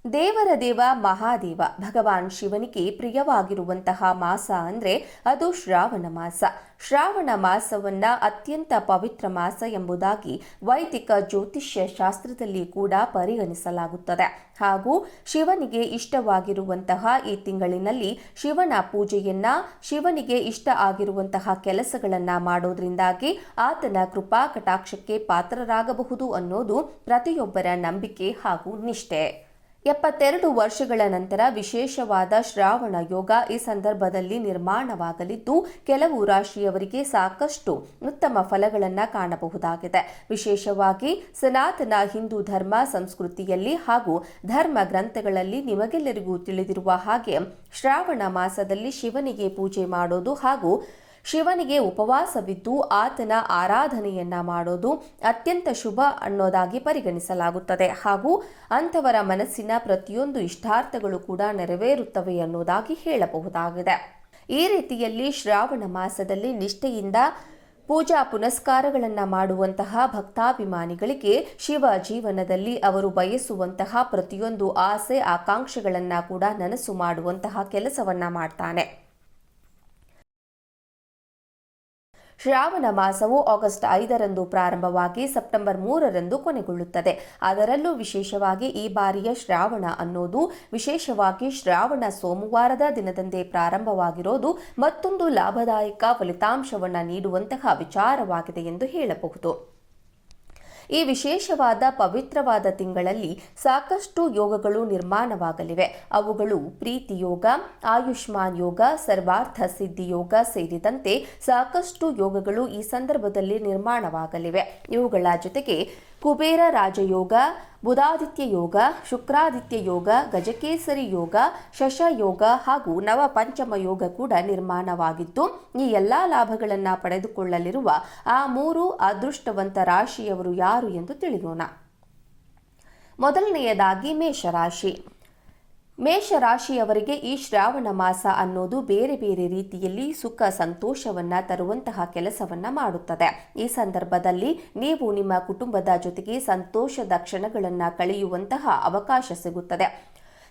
ದೇವರ ದೇವ ಮಹಾದೇವ ಭಗವಾನ್ ಶಿವನಿಗೆ ಪ್ರಿಯವಾಗಿರುವಂತಹ ಮಾಸ ಅಂದ್ರೆ ಅದು ಶ್ರಾವಣ ಮಾಸ. ಶ್ರಾವಣ ಮಾಸವನ್ನ ಅತ್ಯಂತ ಪವಿತ್ರ ಮಾಸ ಎಂಬುದಾಗಿ ವೈದಿಕ ಜ್ಯೋತಿಷ್ಯ ಶಾಸ್ತ್ರದಲ್ಲಿ ಕೂಡ ಪರಿಗಣಿಸಲಾಗುತ್ತದೆ. ಹಾಗೂ ಶಿವನಿಗೆ ಇಷ್ಟವಾಗಿರುವಂತಹ ಈ ತಿಂಗಳಿನಲ್ಲಿ ಶಿವನ ಪೂಜೆಯನ್ನ, ಶಿವನಿಗೆ ಇಷ್ಟ ಆಗಿರುವಂತಹ ಕೆಲಸಗಳನ್ನ ಮಾಡೋದ್ರಿಂದಾಗಿ ಆತನ ಕೃಪಾ ಕಟಾಕ್ಷಕ್ಕೆ ಪಾತ್ರರಾಗಬಹುದು ಅನ್ನೋದು ಪ್ರತಿಯೊಬ್ಬರ ನಂಬಿಕೆ ಹಾಗೂ ನಿಷ್ಠೆ. 72 ವರ್ಷಗಳ ನಂತರ ವಿಶೇಷವಾದ ಶ್ರಾವಣ ಯೋಗ ಈ ಸಂದರ್ಭದಲ್ಲಿ ನಿರ್ಮಾಣವಾಗಲಿದ್ದು, ಕೆಲವು ರಾಶಿಯವರಿಗೆ ಸಾಕಷ್ಟು ಉತ್ತಮ ಫಲಗಳನ್ನು ಕಾಣಬಹುದಾಗಿದೆ. ವಿಶೇಷವಾಗಿ ಸನಾತನ ಹಿಂದೂ ಧರ್ಮ ಸಂಸ್ಕೃತಿಯಲ್ಲಿ ಹಾಗೂ ಧರ್ಮ ಗ್ರಂಥಗಳಲ್ಲಿ ನಿಮಗೆಲ್ಲರಿಗೂ ತಿಳಿದಿರುವ ಹಾಗೆ ಶ್ರಾವಣ ಮಾಸದಲ್ಲಿ ಶಿವನಿಗೆ ಪೂಜೆ ಮಾಡೋದು ಹಾಗೂ ಶಿವನಿಗೆ ಉಪವಾಸವಿದ್ದು ಆತನ ಆರಾಧನೆಯನ್ನ ಮಾಡೋದು ಅತ್ಯಂತ ಶುಭ ಅನ್ನೋದಾಗಿ ಪರಿಗಣಿಸಲಾಗುತ್ತದೆ. ಹಾಗೂ ಅಂಥವರ ಮನಸ್ಸಿನ ಪ್ರತಿಯೊಂದು ಇಷ್ಟಾರ್ಥಗಳು ಕೂಡ ನೆರವೇರುತ್ತವೆ ಅನ್ನೋದಾಗಿ ಹೇಳಬಹುದಾಗಿದೆ. ಈ ರೀತಿಯಲ್ಲಿ ಶ್ರಾವಣ ಮಾಸದಲ್ಲಿ ನಿಷ್ಠೆಯಿಂದ ಪೂಜಾ ಪುನಸ್ಕಾರಗಳನ್ನು ಮಾಡುವಂತಹ ಭಕ್ತಾಭಿಮಾನಿಗಳಿಗೆ ಶಿವ ಜೀವನದಲ್ಲಿ ಅವರು ಬಯಸುವಂತಹ ಪ್ರತಿಯೊಂದು ಆಸೆ ಆಕಾಂಕ್ಷೆಗಳನ್ನು ಕೂಡ ನನಸು ಮಾಡುವಂತಹ ಕೆಲಸವನ್ನ ಮಾಡ್ತಾನೆ. ಶ್ರಾವಣ ಮಾಸವು ಆಗಸ್ಟ್ 5ರಂದು ಪ್ರಾರಂಭವಾಗಿ ಸೆಪ್ಟೆಂಬರ್ 3ರಂದು ಕೊನೆಗೊಳ್ಳುತ್ತದೆ. ಅದರಲ್ಲೂ ವಿಶೇಷವಾಗಿ ಈ ಬಾರಿಯ ಶ್ರಾವಣ ಅನ್ನೋದು ವಿಶೇಷವಾಗಿ ಶ್ರಾವಣ ಸೋಮವಾರದ ದಿನದಂದೇ ಪ್ರಾರಂಭವಾಗಿರೋದು ಮತ್ತೊಂದು ಲಾಭದಾಯಕ ಫಲಿತಾಂಶವನ್ನು ನೀಡುವಂತಹ ವಿಚಾರವಾಗಿದೆ ಎಂದು ಹೇಳಬಹುದು. ಈ ವಿಶೇಷವಾದ ಪವಿತ್ರವಾದ ತಿಂಗಳಲ್ಲಿ ಸಾಕಷ್ಟು ಯೋಗಗಳು ನಿರ್ಮಾಣವಾಗಲಿವೆ. ಅವುಗಳು ಪ್ರೀತಿ ಯೋಗ, ಆಯುಷ್ಮಾನ್ ಯೋಗ, ಸರ್ವಾರ್ಥ ಸಿದ್ಧಿ ಯೋಗ ಸೇರಿದಂತೆ ಸಾಕಷ್ಟು ಯೋಗಗಳು ಈ ಸಂದರ್ಭದಲ್ಲಿ ನಿರ್ಮಾಣವಾಗಲಿವೆ. ಇವುಗಳ ಜೊತೆಗೆ ಕುಬೇರ ರಾಜಯೋಗ, ಬುಧಾದಿತ್ಯ ಯೋಗ, ಶುಕ್ರಾದಿತ್ಯ ಯೋಗ, ಗಜಕೇಸರಿ ಯೋಗ, ಶಶ ಯೋಗ ಹಾಗೂ ನವ ಪಂಚಮ ಯೋಗ ಕೂಡ ನಿರ್ಮಾಣವಾಗಿದ್ದು, ಈ ಎಲ್ಲಾ ಲಾಭಗಳನ್ನು ಪಡೆದುಕೊಳ್ಳಲಿರುವ ಆ 3 ಅದೃಷ್ಟವಂತ ರಾಶಿಯವರು ಯಾರು ಎಂದು ತಿಳಿಯೋಣ. ಮೊದಲನೆಯದಾಗಿ ಮೇಷರಾಶಿ. ಮೇಷರಾಶಿಯವರಿಗೆ ಈ ಶ್ರಾವಣ ಮಾಸ ಅನ್ನೋದು ಬೇರೆ ಬೇರೆ ರೀತಿಯಲ್ಲಿ ಸುಖ ಸಂತೋಷವನ್ನ ತರುವಂತಹ ಕೆಲಸವನ್ನ ಮಾಡುತ್ತದೆ. ಈ ಸಂದರ್ಭದಲ್ಲಿ ನೀವು ನಿಮ್ಮ ಕುಟುಂಬದ ಜೊತೆಗೆ ಸಂತೋಷದ ಕ್ಷಣಗಳನ್ನು ಕಳೆಯುವಂತಹ ಅವಕಾಶ ಸಿಗುತ್ತದೆ.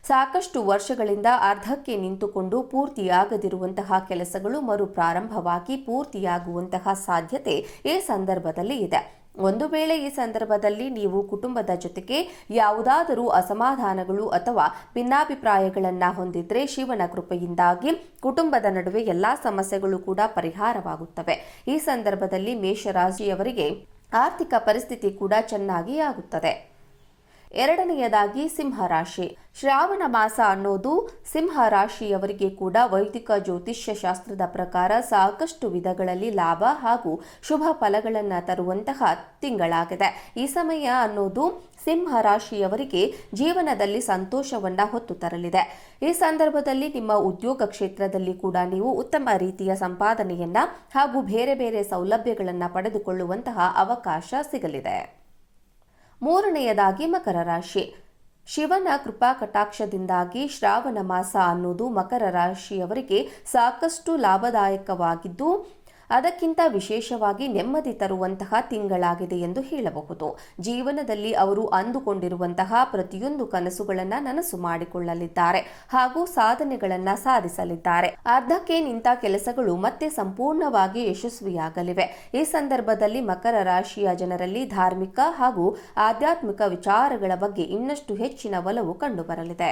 ಸಾಕಷ್ಟು ವರ್ಷಗಳಿಂದ ಅರ್ಧಕ್ಕೆ ನಿಂತುಕೊಂಡು ಪೂರ್ತಿಯಾಗದಿರುವಂತಹ ಕೆಲಸಗಳು ಮರು ಪ್ರಾರಂಭವಾಗಿ ಪೂರ್ತಿಯಾಗುವಂತಹ ಸಾಧ್ಯತೆ ಈ ಸಂದರ್ಭದಲ್ಲಿ ಇದೆ. ಒಂದು ವೇಳೆ ಈ ಸಂದರ್ಭದಲ್ಲಿ ನೀವು ಕುಟುಂಬದ ಜೊತೆಗೆ ಯಾವುದಾದರೂ ಅಸಮಾಧಾನಗಳು ಅಥವಾ ಭಿನ್ನಾಭಿಪ್ರಾಯಗಳನ್ನು ಹೊಂದಿದ್ರೆ ಶಿವನ ಕೃಪೆಯಿಂದಾಗಿ ಕುಟುಂಬದ ನಡುವೆ ಎಲ್ಲಾ ಸಮಸ್ಯೆಗಳು ಕೂಡ ಪರಿಹಾರವಾಗುತ್ತವೆ. ಈ ಸಂದರ್ಭದಲ್ಲಿ ಮೇಷರಾಶಿಯವರಿಗೆ ಆರ್ಥಿಕ ಪರಿಸ್ಥಿತಿ ಕೂಡ ಚೆನ್ನಾಗಿ ಆಗುತ್ತದೆ. ಎರಡನೆಯದಾಗಿ ಸಿಂಹರಾಶಿ. ಶ್ರಾವಣ ಮಾಸ ಅನ್ನೋದು ಸಿಂಹ ರಾಶಿಯವರಿಗೆ ಕೂಡ ವೈದಿಕ ಜ್ಯೋತಿಷ್ಯ ಶಾಸ್ತ್ರದ ಪ್ರಕಾರ ಸಾಕಷ್ಟು ವಿಧಗಳಲ್ಲಿ ಲಾಭ ಹಾಗೂ ಶುಭ ಫಲಗಳನ್ನು ತರುವಂತಹ ತಿಂಗಳಾಗಿದೆ. ಈ ಸಮಯ ಅನ್ನೋದು ಸಿಂಹ ರಾಶಿಯವರಿಗೆ ಜೀವನದಲ್ಲಿ ಸಂತೋಷವನ್ನ ಹೊತ್ತು ತರಲಿದೆ. ಈ ಸಂದರ್ಭದಲ್ಲಿ ನಿಮ್ಮ ಉದ್ಯೋಗ ಕ್ಷೇತ್ರದಲ್ಲಿ ಕೂಡ ನೀವು ಉತ್ತಮ ರೀತಿಯ ಸಂಪಾದನೆಯನ್ನ ಹಾಗೂ ಬೇರೆ ಬೇರೆ ಸೌಲಭ್ಯಗಳನ್ನು ಪಡೆದುಕೊಳ್ಳುವಂತಹ ಅವಕಾಶ ಸಿಗಲಿದೆ. ಮೂರನೆಯದಾಗಿ ಮಕರ ರಾಶಿ. ಶಿವನ ಕೃಪಾ ಕಟಾಕ್ಷದಿಂದಾಗಿ ಶ್ರಾವಣ ಮಾಸ ಅನ್ನೋದು ಮಕರ ರಾಶಿಯವರಿಗೆ ಸಾಕಷ್ಟು ಲಾಭದಾಯಕವಾಗಿದ್ದು, ಅದಕ್ಕಿಂತ ವಿಶೇಷವಾಗಿ ನೆಮ್ಮದಿ ತರುವಂತಹ ತಿಂಗಳಾಗಿದೆ ಎಂದು ಹೇಳಬಹುದು. ಜೀವನದಲ್ಲಿ ಅವರು ಅಂದುಕೊಂಡಿರುವಂತಹ ಪ್ರತಿಯೊಂದು ಕನಸುಗಳನ್ನು ನನಸು ಮಾಡಿಕೊಳ್ಳಲಿದ್ದಾರೆ ಹಾಗೂ ಸಾಧನೆಗಳನ್ನು ಸಾಧಿಸಲಿದ್ದಾರೆ. ಅರ್ಧಕ್ಕೆ ನಿಂತ ಕೆಲಸಗಳು ಮತ್ತೆ ಸಂಪೂರ್ಣವಾಗಿ ಯಶಸ್ವಿಯಾಗಲಿವೆ. ಈ ಸಂದರ್ಭದಲ್ಲಿ ಮಕರ ರಾಶಿಯ ಜನರಲ್ಲಿ ಧಾರ್ಮಿಕ ಹಾಗೂ ಆಧ್ಯಾತ್ಮಿಕ ವಿಚಾರಗಳ ಬಗ್ಗೆ ಇನ್ನಷ್ಟು ಹೆಚ್ಚಿನ ಒಲವು ಕಂಡುಬರಲಿದೆ.